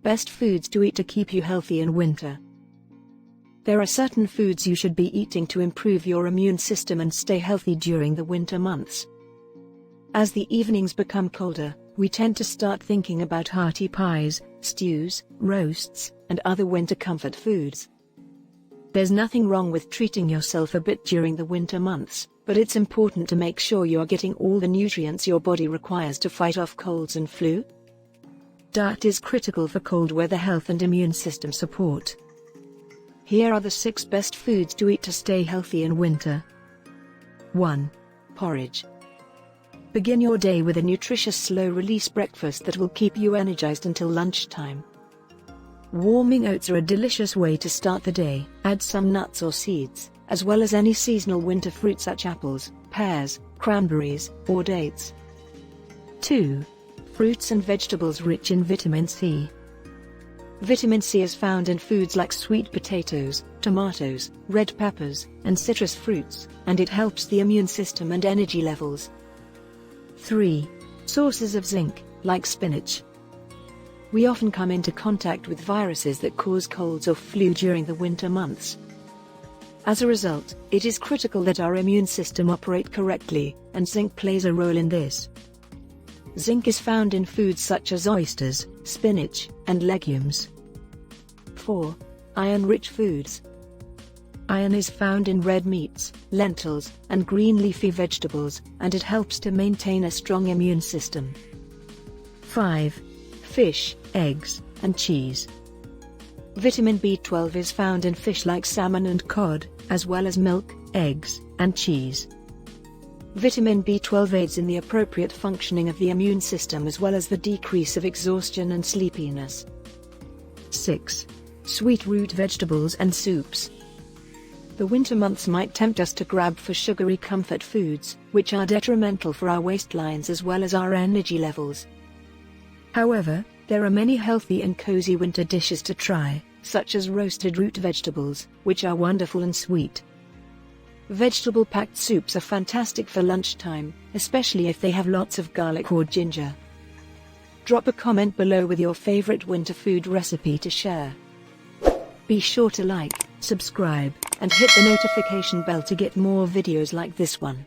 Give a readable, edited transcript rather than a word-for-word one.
Best foods to eat to keep you healthy in winter. There are certain foods you should be eating to improve your immune system and stay healthy during the winter months. As the evenings become colder, we tend to start thinking about hearty pies, stews, roasts, and other winter comfort foods. There's nothing wrong with treating yourself a bit during the winter months, but it's important to make sure you are getting all the nutrients your body requires to fight off colds and flu. Diet is critical for cold weather health and immune system support. Here are the 6 best foods to eat to stay healthy in winter. 1. Porridge. Begin your day with a nutritious slow-release breakfast that will keep you energized until lunchtime. Warming oats are a delicious way to start the day. Add some nuts or seeds, as well as any seasonal winter fruit such as apples, pears, cranberries, or dates. 2. Fruits and vegetables rich in vitamin C. Vitamin C is found in foods like sweet potatoes, tomatoes, red peppers, and citrus fruits, and it helps the immune system and energy levels. 3. Sources of zinc, like spinach. We often come into contact with viruses that cause colds or flu during the winter months. As a result, it is critical that our immune system operate correctly, and zinc plays a role in this. Zinc is found in foods such as oysters, spinach, and legumes. 4. Iron-rich foods. Iron is found in red meats, lentils, and green leafy vegetables, and it helps to maintain a strong immune system. 5. Fish, eggs, and cheese. Vitamin B12 is found in fish like salmon and cod, as well as milk, eggs, and cheese. Vitamin B12 aids in the appropriate functioning of the immune system as well as the decrease of exhaustion and sleepiness. 6. Sweet root vegetables and soups. The winter months might tempt us to grab for sugary comfort foods, which are detrimental for our waistlines as well as our energy levels. However, there are many healthy and cozy winter dishes to try, such as roasted root vegetables, which are wonderful and sweet. Vegetable-packed soups are fantastic for lunchtime, especially if they have lots of garlic or ginger. Drop a comment below with your favorite winter food recipe to share. Be sure to like, subscribe, and hit the notification bell to get more videos like this one.